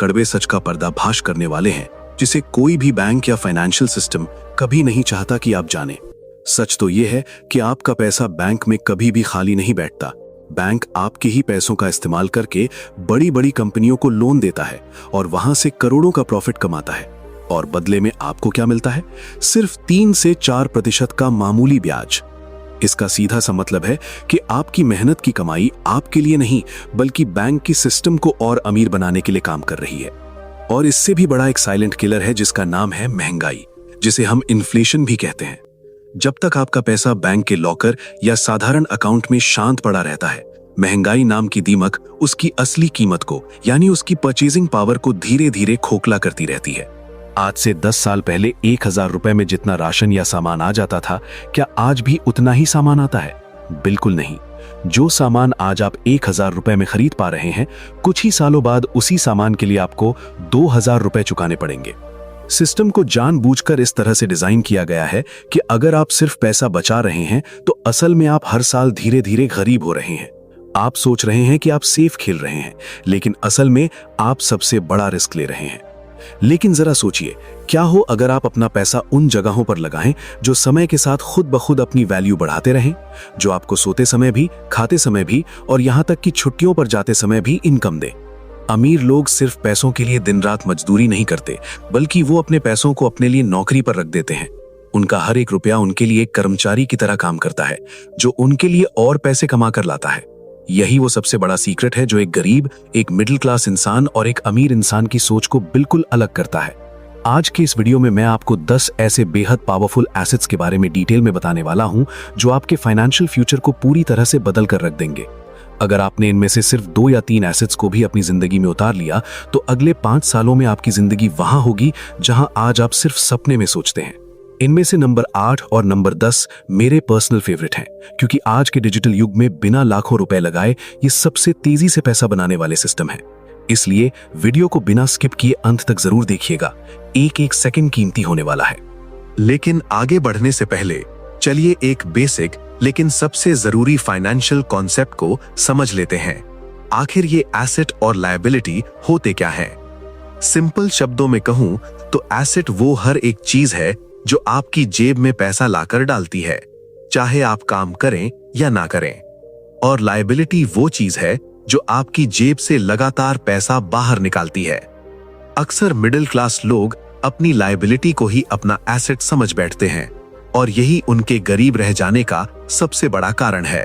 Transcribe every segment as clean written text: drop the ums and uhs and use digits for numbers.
कड़वे सच का पर्दाफाश करने वाले हैं, जिसे कोई भी बैंक या फाइनेंशियल सिस्टम कभी नहीं चाहता कि आप जानें। सच तो यह है कि आपका पैसा बैंक में कभी भी खाली नहीं बैठता। बैंक आपके ही पैसों का इस्तेमाल करके बड़ी बड़ी कंपनियों को लोन देता है और वहां से करोड़ों का प्रॉफिट कमाता है। और बदले में आपको क्या मिलता है? सिर्फ 3 से 4% का मामूली ब्याज। इसका सीधा सा मतलब है कि आपकी मेहनत की कमाई आपके लिए नहीं, बल्कि बैंक की सिस्टम को और अमीर बनाने के लिए काम कर रही है। और इससे भी बड़ा एक साइलेंट किलर है जिसका नाम है महंगाई, जिसे हम इन्फ्लेशन भी कहते हैं। जब तक आपका पैसा बैंक के लॉकर या साधारण अकाउंट में शांत पड़ा रहता है, महंगाई नाम की दीमक उसकी असली कीमत को, यानी उसकी परचेजिंग पावर को धीरे धीरे खोखला करती रहती है। आज से 10 साल पहले 1000 रुपए में जितना राशन या सामान आ जाता था, क्या आज भी उतना ही सामान आता है? बिल्कुल नहीं। जो सामान आज आप 1000 रुपए में खरीद पा रहे हैं, कुछ ही सालों बाद उसी सामान के लिए आपको 2000 रुपए चुकाने पड़ेंगे। सिस्टम को जानबूझकर इस तरह से डिजाइन किया गया है कि अगर आप सिर्फ पैसा बचा रहे हैं, तो असल में आप हर साल धीरे धीरे गरीब हो रहे हैं। आप सोच रहे हैं कि आप सेफ खेल रहे हैं, लेकिन असल में आप सबसे बड़ा रिस्क ले रहे हैं। लेकिन जरा सोचिए, क्या हो अगर आप अपना पैसा उन जगहों पर लगाएं जो समय के साथ खुद ब खुद अपनी वैल्यू बढ़ाते रहें, जो आपको सोते समय भी, खाते समय भी और यहां तक कि छुट्टियों पर जाते समय भी इनकम दे। अमीर लोग सिर्फ पैसों के लिए दिन रात मजदूरी नहीं करते, बल्कि वो अपने पैसों को अपने लिए नौकरी पर रख देते हैं। उनका हर एक रुपया उनके लिए एक कर्मचारी की तरह काम करता है, जो उनके लिए और पैसे कमा कर लाता है। यही वो सबसे बड़ा सीक्रेट है जो एक गरीब, एक मिडिल क्लास इंसान और एक अमीर इंसान की सोच को बिल्कुल अलग करता है। आज के इस वीडियो में मैं आपको 10 ऐसे बेहद पावरफुल एसेट्स के बारे में डिटेल में बताने वाला हूं, जो आपके फाइनेंशियल फ्यूचर को पूरी तरह से बदल कर रख देंगे। अगर आपने इनमें से सिर्फ 2 या 3 एसेट्स को भी अपनी जिंदगी में उतार लिया, तो अगले 5 सालों में आपकी जिंदगी वहां होगी जहां आज आप सिर्फ सपने में सोचते हैं। इनमें से नंबर 8 और नंबर 10 मेरे पर्सनल फेवरेट हैं, क्योंकि आज के डिजिटल युग में बिना लाखों रुपए लगाए ये सबसे तेजी से पैसा बनाने वाले सिस्टम है। इसलिए वीडियो को बिना स्किप किए अंत तक जरूर देखिएगा। एक एक सेकंड कीमती होने वाला है। लेकिन आगे बढ़ने से पहले चलिए एक बेसिक लेकिन सबसे जरूरी फाइनेंशियल कॉन्सेप्ट को समझ लेते हैं। आखिर ये एसेट और लायबिलिटी होते क्या है? सिंपल शब्दों में कहूं तो एसेट वो हर एक चीज है जो आपकी जेब में पैसा लाकर डालती है, चाहे आप काम करें या ना करें। और लायबिलिटी वो चीज है जो आपकी जेब से लगातार पैसा बाहर निकालती है। अक्सर मिडिल क्लास लोग अपनी लायबिलिटी को ही अपना एसेट समझ बैठते हैं, और यही उनके गरीब रह जाने का सबसे बड़ा कारण है।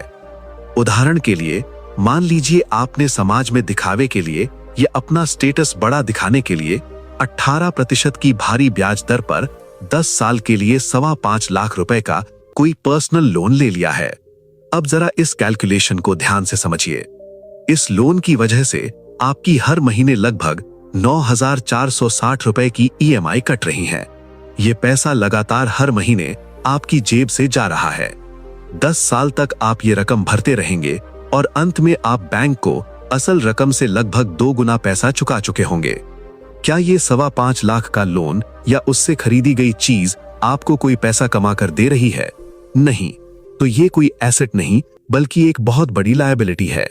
उदाहरण के लिए, मान लीजिए आपने समाज में दिखावे के लिए या अपना स्टेटस बड़ा दिखाने के लिए 18% की भारी ब्याज दर पर 10 साल के लिए 5.25 लाख रुपए का कोई पर्सनल लोन ले लिया है। अब जरा इस कैलकुलेशन को ध्यान से समझिए। इस लोन की वजह से आपकी हर महीने लगभग 9,460 रुपए की EMI कट रही है। ये पैसा लगातार हर महीने आपकी जेब से जा रहा है। 10 साल तक आप ये रकम भरते रहेंगे और अंत में आप बैंक को असल रकम से लगभग 2 गुना पैसा चुका चुके होंगे। क्या ये 5.25 लाख का लोन या उससे खरीदी गई चीज आपको कोई पैसा कमा कर दे रही है? नहीं। तो ये कोई एसेट नहीं, बल्कि एक बहुत बड़ी लायबिलिटी है।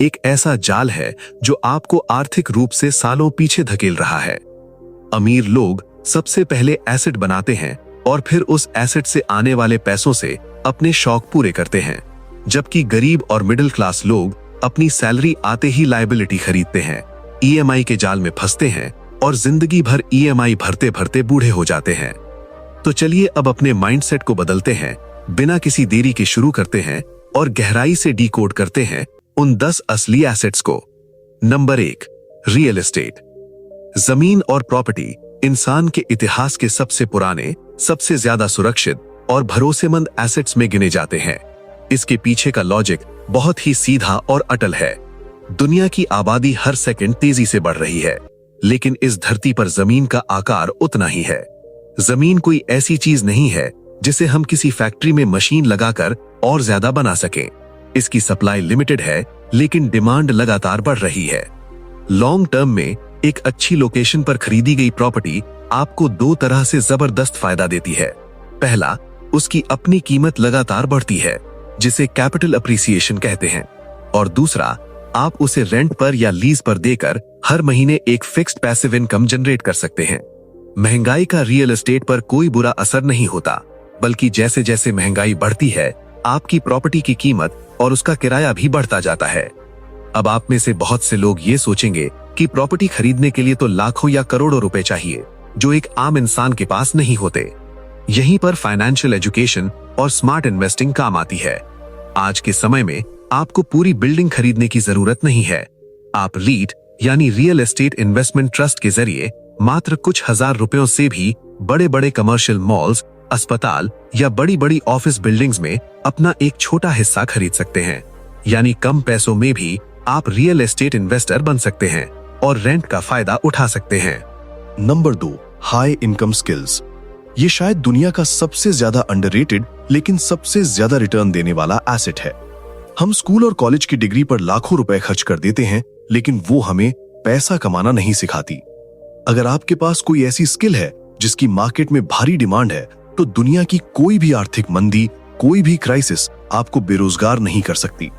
एक ऐसा जाल है जो आपको आर्थिक रूप से सालों पीछे धकेल रहा है। अमीर लोग सबसे पहले एसेट बनाते हैं और फिर उस एसेट से आने वाले पैसों से अपने शौक पूरे करते हैं, जबकि गरीब और मिडिल क्लास लोग अपनी सैलरी आते ही लायबिलिटी खरीदते हैं, EMI के जाल में फंसते हैं और जिंदगी भर EMI भरते भरते बूढ़े हो जाते हैं। तो चलिए अब अपने माइंडसेट को बदलते हैं, बिना किसी देरी के शुरू करते हैं और गहराई से डीकोड करते हैं उन 10 असली एसेट्स को। Number 1, real estate. जमीन और प्रॉपर्टी इंसान के इतिहास के सबसे पुराने, सबसे ज्यादा सुरक्षित और भरोसेमंद एसेट्स में गिने जाते हैं। इसके पीछे का लॉजिक बहुत ही सीधा और अटल है। दुनिया की आबादी हर सेकंड तेजी से बढ़ रही है, लेकिन इस धरती पर जमीन का आकार उतना ही है। जमीन कोई ऐसी चीज नहीं है जिसे हम किसी फैक्ट्री में मशीन लगाकर और ज्यादा बना सकें। इसकी सप्लाई लिमिटेड है, लेकिन डिमांड लगातार बढ़ रही है। लॉन्ग टर्म में एक अच्छी लोकेशन पर खरीदी गई प्रॉपर्टी आपको 2 तरह से जबरदस्त फायदा देती है। पहला, उसकी अपनी कीमत लगातार बढ़ती है, जिसे कैपिटल अप्रिसिएशन कहते हैं, और दूसरा, आप उसे रेंट पर या लीज पर देकर हर महीने एक फिक्स्ड पैसिव इनकम जनरेट कर सकते हैं। महंगाई का रियल एस्टेट पर कोई बुरा असर नहीं होता, बल्कि जैसे जैसे महंगाई बढ़ती है आपकी प्रॉपर्टी की कीमत और उसका किराया भी बढ़ता जाता है। अब आप में से बहुत से लोग ये सोचेंगे कि प्रॉपर्टी खरीदने के लिए तो लाखों या करोड़ों रुपए चाहिए, जो एक आम इंसान के पास नहीं होते। यहीं पर फाइनेंशियल एजुकेशन और स्मार्ट इन्वेस्टिंग काम आती है। आज के समय में आपको पूरी बिल्डिंग खरीदने की जरूरत नहीं है। आप रीट यानी रियल एस्टेट इन्वेस्टमेंट ट्रस्ट के जरिए मात्र कुछ हजार रुपयों से भी बड़े बड़े कमर्शियल मॉल्स, अस्पताल या बड़ी बड़ी ऑफिस बिल्डिंग्स में अपना एक छोटा हिस्सा खरीद सकते हैं। यानी कम पैसों में भी आप रियल एस्टेट इन्वेस्टर बन सकते हैं और रेंट का फायदा उठा सकते हैं। Number 2, high income skills. ये शायद दुनिया का सबसे ज्यादा अंडररेटेड लेकिन सबसे ज्यादा रिटर्न देने वाला एसेट है। हम स्कूल और कॉलेज की डिग्री पर लाखों रुपए खर्च कर देते हैं, लेकिन वो हमें पैसा कमाना नहीं सिखाती। अगर आपके पास कोई ऐसी स्किल है जिसकी मार्केट में भारी डिमांड है, तो दुनिया की कोई भी आर्थिक मंदी, कोई भी क्राइसिस आपको बेरोजगार नहीं कर सकती।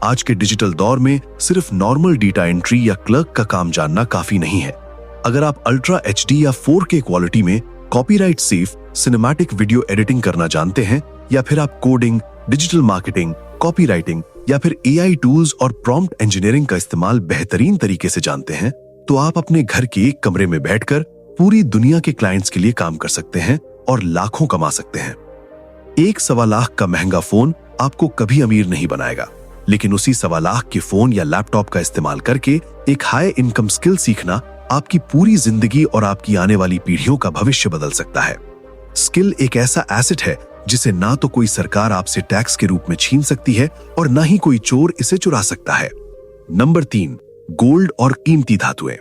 आज के डिजिटल दौर में सिर्फ नॉर्मल डेटा एंट्री या क्लर्क का काम जानना काफी नहीं है। अगर आप अल्ट्रा HD या 4K क्वालिटी में copyright safe cinematic video editing करना जानते हैं, या फिर आप कोडिंग, डिजिटल मार्केटिंग, कॉपीराइटिंग या फिर AI टूल्स और प्रॉम्प्ट इंजीनियरिंग का इस्तेमाल बेहतरीन तरीके से जानते हैं, तो आप अपने घर के एक कमरे में बैठकर पूरी दुनिया के क्लाइंट्स के लिए काम कर सकते हैं और लाखों कमा सकते हैं। 1.25 लाख का महंगा फोन आपको कभी अमीर नहीं बनाएगा, लेकिन उसी 1.25 लाख के फोन या लैपटॉप का इस्तेमाल करके एक हाई इनकम स्किल सीखना आपकी पूरी जिंदगी और आपकी आने वाली पीढ़ियों का भविष्य बदल सकता है। स्किल एक ऐसा एसेट है जिसे ना तो कोई सरकार आपसे टैक्स के रूप में छीन सकती है और ना ही कोई चोर इसे चुरा सकता है। नंबर 3, गोल्ड और कीमती धातुएं।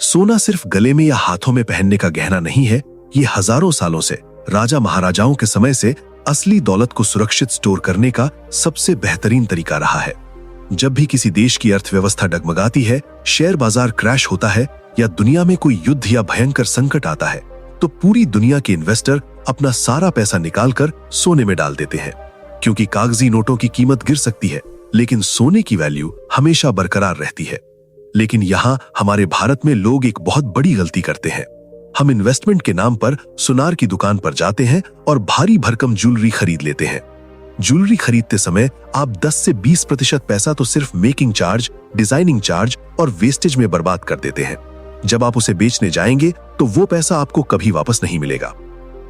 सोना सिर्फ गले में या हाथों में पहनने का गहना नहीं है, ये हजारों सालों से राजा महाराजाओं के समय से असली दौलत को सुरक्षित स्टोर करने का सबसे बेहतरीन तरीका रहा है। जब भी किसी देश की अर्थव्यवस्था डगमगाती है, शेयर बाजार क्रैश होता है या दुनिया में कोई युद्ध या भयंकर संकट आता है, तो पूरी दुनिया के इन्वेस्टर अपना सारा पैसा निकालकर सोने में डाल देते हैं, क्योंकि कागजी नोटों की कीमत गिर सकती है, लेकिन सोने की वैल्यू हमेशा बरकरार रहती है। लेकिन यहाँ हमारे भारत में लोग एक बहुत बड़ी गलती करते हैं। हम इन्वेस्टमेंट के नाम पर सुनार की दुकान पर जाते हैं और भारी भरकम ज्वेलरी खरीद लेते हैं। ज्वेलरी खरीदते समय आप 10 से 20% पैसा तो सिर्फ मेकिंग चार्ज, डिजाइनिंग चार्ज और वेस्टेज में बर्बाद कर देते हैं। जब आप उसे बेचने जाएंगे तो वो पैसा आपको कभी वापस नहीं मिलेगा।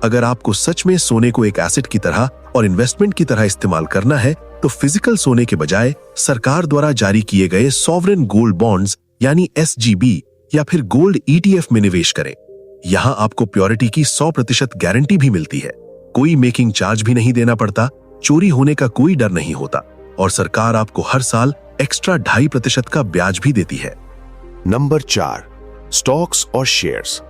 अगर आपको सच में सोने को एक एसेट की तरह और इन्वेस्टमेंट की तरह इस्तेमाल करना है, तो फिजिकल सोने के बजाय सरकार द्वारा जारी किए गए सॉवरेन गोल्ड बॉन्ड्स यानी SGB या फिर गोल्ड ETF में निवेश करें। यहाँ आपको प्योरिटी की 100% गारंटी भी मिलती है, कोई मेकिंग चार्ज भी नहीं देना पड़ता, चोरी होने का कोई डर नहीं होता और सरकार आपको हर साल एक्स्ट्रा 2.5% का ब्याज भी देती है। नंबर 4, स्टॉक्स और शेयर्स।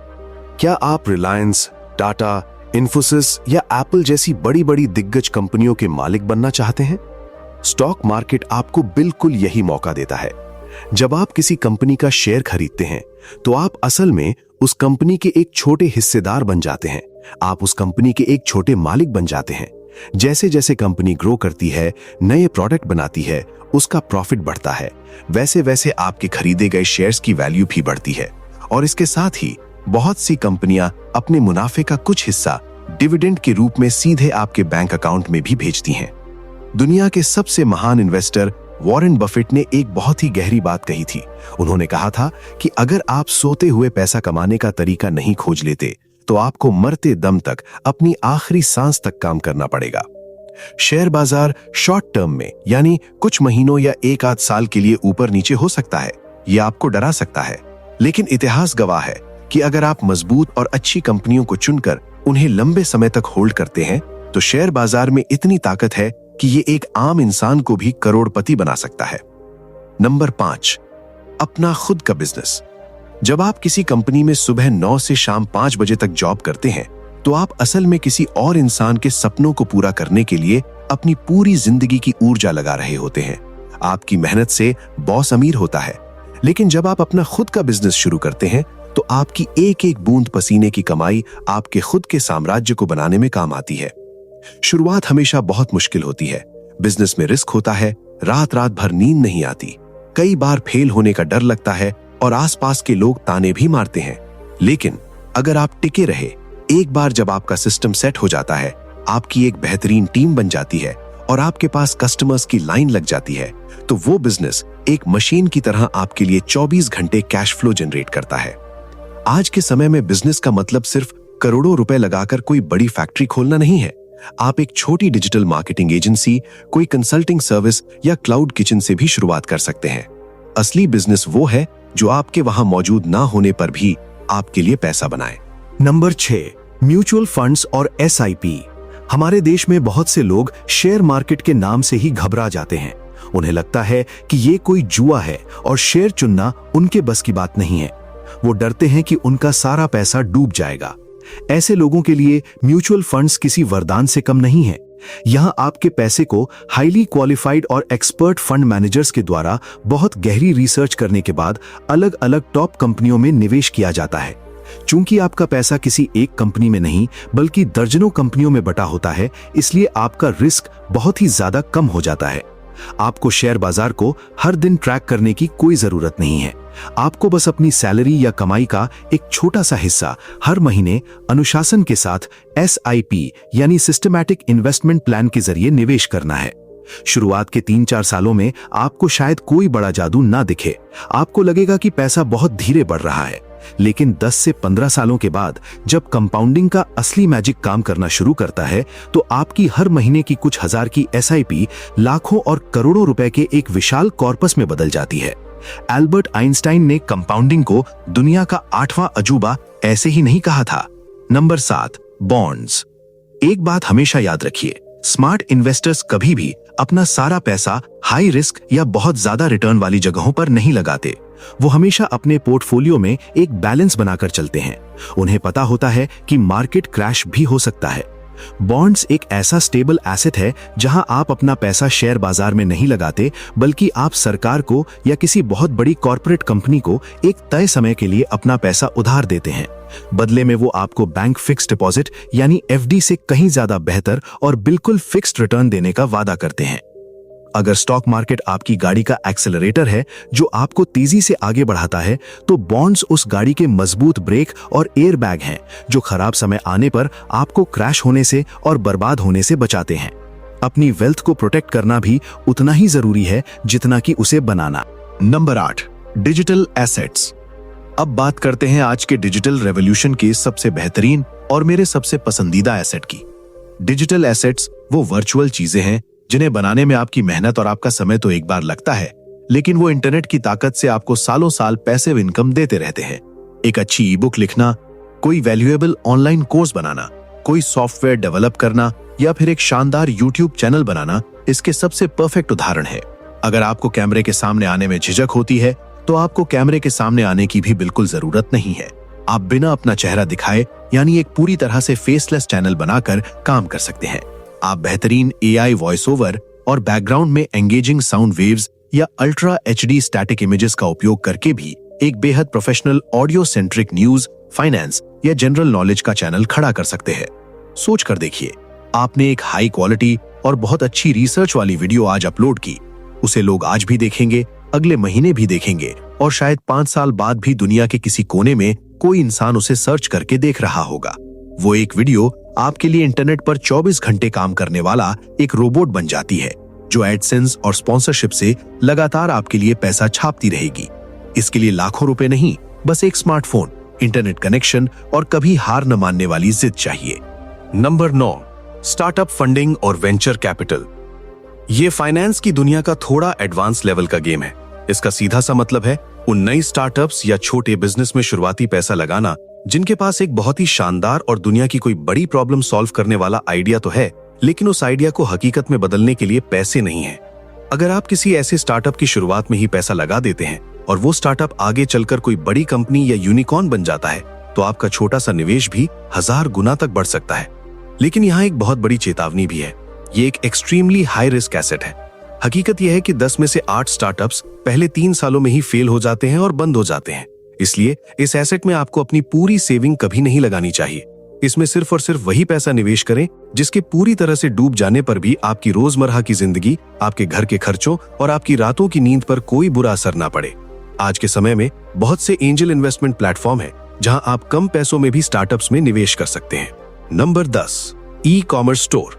क्या आप रिलायंस, टाटा, इन्फोसिस या एप्पल जैसी बड़ी बड़ी दिग्गज कंपनियों के मालिक बनना चाहते हैं? स्टॉक मार्केट आपको बिल्कुल यही मौका देता है। जब आप किसी कंपनी का शेयर खरीदते हैं, तो आप असल में उस कंपनी के एक छोटे हिस्सेदार बन जाते हैं। आप उस कंपनी के एक छोटे मालिक बन जाते हैं। जैसे जैसे कंपनी ग्रो करती है, नए प्रोडक्ट बनाती है, उसका प्रॉफिट बढ़ता है, वैसे वैसे आपके खरीदे गए शेयर्स की वैल्यू भी बढ़ती है। और इसके साथ ही बहुत सी कंपनियां अपने मुनाफे का कुछ हिस्सा डिविडेंड के रूप में सीधे आपके बैंक अकाउंट में भी भेजती हैं। दुनिया के सबसे महान इन्वेस्टर वॉरेन बफेट ने एक बहुत ही गहरी बात कही थी। उन्होंने कहा था कि अगर आप सोते हुए पैसा कमाने का तरीका नहीं खोज लेते, तो आपको मरते दम तक अपनी आखिरी सांस तक काम करना पड़ेगा। शेयर बाजार शॉर्ट टर्म में यानी कुछ महीनों या एक आध साल के लिए ऊपर नीचे हो सकता है, यह आपको डरा सकता है, लेकिन इतिहास गवाह है कि अगर आप मजबूत और अच्छी कंपनियों को चुनकर उन्हें लंबे समय तक होल्ड करते हैं, तो शेयर बाजार में इतनी ताकत है कि ये एक आम इंसान को भी करोड़पति बना सकता है। नंबर 5, अपना खुद का बिजनेस। जब आप किसी कंपनी में सुबह 9 से शाम 5 बजे तक जॉब करते हैं, तो आप असल में किसी और इंसान के सपनों को पूरा करने के लिए अपनी पूरी जिंदगी की ऊर्जा लगा रहे होते हैं। आपकी मेहनत से बॉस अमीर होता है, लेकिन जब आप अपना खुद का बिजनेस शुरू करते हैं, तो आपकी एक एक बूंद पसीने की कमाई आपके खुद के साम्राज्य को बनाने में काम आती है। शुरुआत हमेशा बहुत मुश्किल होती है। बिजनेस में रिस्क होता है, रात रात भर नींद नहीं आती, कई बार फेल होने का डर लगता है और आसपास के लोग ताने भी मारते हैं। लेकिन अगर आप टिके रहे, एक बार जब आपका सिस्टम सेट हो जाता है, आपकी एक बेहतरीन टीम बन जाती है और आपके पास कस्टमर्स की लाइन लग जाती है, तो वो बिजनेस एक मशीन की तरह आपके लिए 24 घंटे कैश फ्लो जनरेट करता है। आज के समय में बिजनेस का मतलब सिर्फ करोड़ों रुपए लगाकर कोई बड़ी फैक्ट्री खोलना नहीं है। आप एक छोटी डिजिटल मार्केटिंग एजेंसी, कोई कंसल्टिंग सर्विस या क्लाउड किचन से भी शुरुआत कर सकते हैं। असली बिजनेस वो है जो आपके वहां मौजूद ना होने पर भी आपके लिए पैसा बनाए। नंबर 6, म्यूचुअल फंड्स और SIP। हमारे देश में बहुत से लोग शेयर मार्केट के नाम से ही घबरा जाते हैं। उन्हें लगता है कि ये कोई जुआ है और शेयर चुनना उनके बस की बात नहीं है। वो डरते हैं कि उनका सारा पैसा डूब जाएगा। ऐसे लोगों के लिए म्यूचुअल फंड्स किसी वरदान से कम नहीं है। यहां आपके पैसे को हाईली क्वालिफाइड और एक्सपर्ट फंड मैनेजर्स के द्वारा बहुत गहरी रिसर्च करने के बाद अलग अलग टॉप कंपनियों में निवेश किया जाता है। चूंकि आपका पैसा किसी एक कंपनी में नहीं बल्कि दर्जनों कंपनियों में बटा होता है, इसलिए आपका रिस्क बहुत ही ज्यादा कम हो जाता है। आपको शेयर बाजार को हर दिन ट्रैक करने की कोई जरूरत नहीं है। आपको बस अपनी सैलरी या कमाई का एक छोटा सा हिस्सा हर महीने अनुशासन के साथ SIP यानी सिस्टमैटिक इन्वेस्टमेंट प्लान के जरिए निवेश करना है। शुरुआत के 3-4 सालों में आपको शायद कोई बड़ा जादू ना दिखे। आपको लगेगा कि पैसा बहुत धीरे बढ़ रहा है, लेकिन 10 से 15 सालों के बाद जब कंपाउंडिंग का असली मैजिक काम करना शुरू करता है, तो आपकी हर महीने की कुछ हजार की SIP लाखों और करोड़ों रुपए के एक विशाल कॉर्पस में बदल जाती है। एल्बर्ट आइंस्टाइन ने कंपाउंडिंग को दुनिया का 8वां अजूबा ऐसे ही नहीं कहा था। Number 7, bonds. एक बात हमेशा याद रखिए, स्मार्ट इन्वेस्टर्स कभी भी अपना सारा पैसा हाई रिस्क या बहुत ज्यादा रिटर्न वाली जगहों पर नहीं लगाते। वो हमेशा अपने पोर्टफोलियो में एक बैलेंस बनाकर चलते हैं। उन्हें पता होता है कि मार्केट क्रैश भी हो सकता है। बॉन्ड्स एक ऐसा स्टेबल एसेट है जहां आप अपना पैसा शेयर बाजार में नहीं लगाते, बल्कि आप सरकार को या किसी बहुत बड़ी कॉर्पोरेट कंपनी को एक तय समय के लिए अपना पैसा उधार देते हैं। बदले में वो आपको बैंक फिक्स डिपॉजिट यानी FD से कहीं ज्यादा बेहतर और बिल्कुल फिक्स्ड रिटर्न देने का वादा करते हैं। अगर स्टॉक मार्केट आपकी गाड़ी का एक्सेलरेटर है जो आपको तेजी से आगे बढ़ाता है, तो बॉन्ड्स उस गाड़ी के मजबूत ब्रेक और एयर बैग हैं जो खराब समय आने पर आपको क्रैश होने से और बर्बाद होने से बचाते हैं। अपनी वेल्थ को प्रोटेक्ट करना भी उतना ही जरूरी है जितना कि उसे बनाना। Number 8, digital assets. अब बात करते हैं आज के डिजिटल रेवोल्यूशन के सबसे बेहतरीन और मेरे सबसे पसंदीदा एसेट की। डिजिटल एसेट्स वो वर्चुअल चीजें हैं जिन्हें बनाने में आपकी मेहनत और आपका समय तो एक बार लगता है, लेकिन वो इंटरनेट की ताकत से आपको सालों साल पैसिव इनकम देते रहते हैं। एक अच्छी ई-बुक लिखना, कोई वैल्यूएबल ऑनलाइन कोर्स बनाना, कोई सॉफ्टवेयर डेवलप करना या फिर एक शानदार YouTube चैनल बनाना इसके सबसे परफेक्ट उदाहरण है। अगर आपको कैमरे के सामने आने में झिझक होती है, तो आपको कैमरे के सामने आने की भी बिल्कुल जरूरत नहीं है। आप बिना अपना चेहरा दिखाए यानी एक पूरी तरह से फेसलेस चैनल बनाकर काम कर सकते हैं। आप बेहतरीन AI वॉइस ओवर और बैकग्राउंड में एंगेजिंग साउंड वेव्स या अल्ट्रा HD स्टैटिक इमेजेस का उपयोग करके भी एक बेहद professional audio centric news, finance या जनरल नॉलेज का चैनल खड़ा कर सकते हैं। सोच कर देखिए, आपने एक हाई क्वालिटी और बहुत अच्छी रिसर्च वाली वीडियो आज अपलोड की, उसे लोग आज भी देखेंगे, अगले महीने भी देखेंगे और शायद 5 साल बाद भी दुनिया के किसी कोने में कोई इंसान उसे सर्च करके देख रहा होगा। वो एक वीडियो आपके लिए इंटरनेट पर 24 घंटे काम करने वाला एक रोबोट बन जाती है जो एडसेंस और स्पॉन्सरशिप से लगातार आपके लिए पैसा छापती रहेगी। इसके लिए लाखों रुपए नहीं, बस एक स्मार्टफोन, इंटरनेट कनेक्शन और कभी हार न मानने वाली जिद चाहिए। नंबर 9, स्टार्टअप फंडिंग और वेंचर कैपिटल। ये फाइनेंस की दुनिया का थोड़ा एडवांस लेवल का गेम है। इसका सीधा सा मतलब है उन नई स्टार्टअप्स या छोटे बिजनेस में शुरुआती पैसा लगाना जिनके पास एक बहुत ही शानदार और दुनिया की कोई बड़ी प्रॉब्लम सॉल्व करने वाला आइडिया तो है, लेकिन उस आइडिया को हकीकत में बदलने के लिए पैसे नहीं है। अगर आप किसी ऐसे स्टार्टअप की शुरुआत में ही पैसा लगा देते हैं और वो स्टार्टअप आगे चलकर कोई बड़ी कंपनी या यूनिकॉर्न बन जाता है, तो आपका छोटा सा निवेश भी 1000 गुना तक बढ़ सकता है। लेकिन यहाँ एक बहुत बड़ी चेतावनी भी है, ये एक एक्सट्रीमली हाई रिस्क एसेट है। हकीकत यह है कि 10 में से 8 स्टार्टअप्स पहले 3 सालों में ही फेल हो जाते हैं और बंद हो जाते हैं। इसलिए इस एसेट में आपको अपनी पूरी सेविंग कभी नहीं लगानी चाहिए। इसमें सिर्फ और सिर्फ वही पैसा निवेश करें जिसके पूरी तरह से डूब जाने पर भी आपकी रोजमर्रा की जिंदगी, आपके घर के खर्चों और आपकी रातों की नींद पर कोई बुरा असर ना पड़े। आज के समय में बहुत से एंजल इन्वेस्टमेंट प्लेटफॉर्म हैं जहां आप कम पैसों में भी स्टार्टअप्स में निवेश कर सकते हैं। Number 10, e commerce store.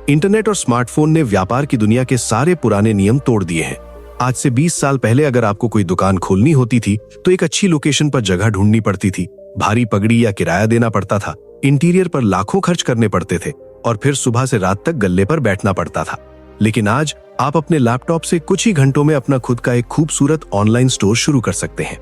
Internet और स्मार्टफोन ने व्यापार की दुनिया के सारे पुराने नियम तोड़ दिए हैं। आज से 20 साल पहले अगर आपको कोई दुकान खोलनी होती थी तो एक अच्छी लोकेशन पर जगह ढूंढनी पड़ती थी, भारी पगड़ी या किराया देना पड़ता था, इंटीरियर पर लाखों खर्च करने पड़ते थे और फिर सुबह से रात तक गल्ले पर बैठना पड़ता था। लेकिन आज आप अपने लैपटॉप से कुछ ही घंटों में अपना खुद का एक खूबसूरत ऑनलाइन स्टोर शुरू कर सकते हैं।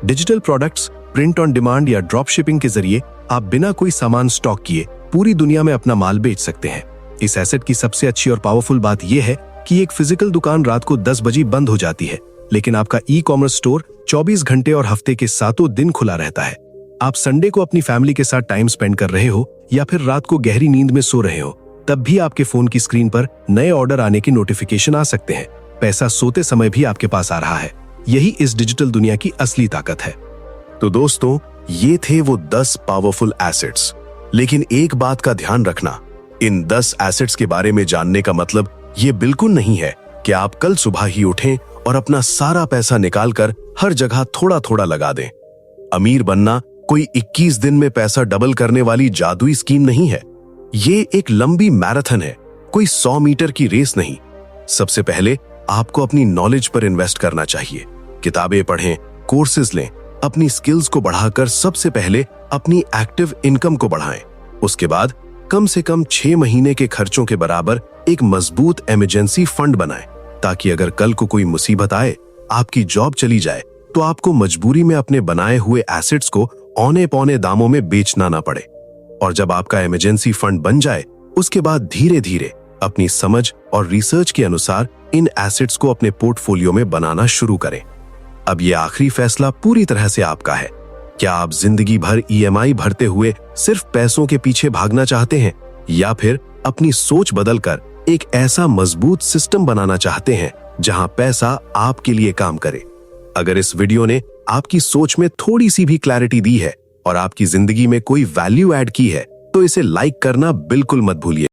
Digital products, print on demand या ड्रॉप शिपिंग के जरिए आप बिना कोई सामान स्टॉक किए पूरी दुनिया में अपना माल बेच सकते हैं। इस एसेट की सबसे अच्छी और पावरफुल बात यह है कि एक फिजिकल दुकान रात को 10 बजे बंद हो जाती है, लेकिन आपका ई कॉमर्स स्टोर 24 घंटे और हफ्ते के 7 दिन खुला रहता है। आप संडे को अपनी फैमिली के साथ टाइम स्पेंड कर रहे हो या फिर रात को गहरी नींद में सो रहे हो, तब भी आपके फोन की स्क्रीन पर नए ऑर्डर आने की नोटिफिकेशन आ सकते हैं। पैसा सोते समय भी आपके पास आ रहा है। यही इस डिजिटल दुनिया की असली ताकत है। तो दोस्तों, ये थे वो 10 पावरफुल एसेट्स। लेकिन एक बात का ध्यान रखना, इन 10 एसेट्स के बारे में जानने का मतलब ये बिल्कुल नहीं है कि आप कल सुबह ही उठें और अपना सारा पैसा निकालकर हर जगह थोड़ा थोड़ा लगा दें। अमीर बनना कोई 21 दिन में पैसा डबल करने वाली जादुई स्कीम नहीं है। ये एक लंबी मैराथन है, कोई 100 मीटर की रेस नहीं। सबसे पहले आपको अपनी नॉलेज पर इन्वेस्ट करना चाहिए। किताबें पढ़ें, कोर्सेज लें, अपनी स्किल्स को बढ़ाकर सबसे पहले अपनी एक्टिव इनकम को बढ़ाएं। उसके बाद कम से कम 6 महीने के खर्चों के बराबर एक मजबूत इमरजेंसी फंड बनाएं, ताकि अगर कल को कोई मुसीबत आए, आपकी जॉब चली जाए, तो आपको मजबूरी में अपने बनाए हुए एसेट्स को औने पौने दामों में बेचना ना पड़े। और जब आपका इमरजेंसी फंड बन जाए, उसके बाद धीरे धीरे अपनी समझ और रिसर्च के अनुसार इन एसेट्स को अपने पोर्टफोलियो में बनाना शुरू करें। अब ये आखिरी फैसला पूरी तरह से आपका है। क्या आप जिंदगी भर ईएमआई भरते हुए सिर्फ पैसों के पीछे भागना चाहते हैं, या फिर अपनी सोच बदलकर एक ऐसा मजबूत सिस्टम बनाना चाहते हैं जहां पैसा आपके लिए काम करे? अगर इस वीडियो ने आपकी सोच में थोड़ी सी भी क्लैरिटी दी है और आपकी जिंदगी में कोई वैल्यू ऐड की है, तो इसे लाइक करना बिल्कुल मत भूलिए।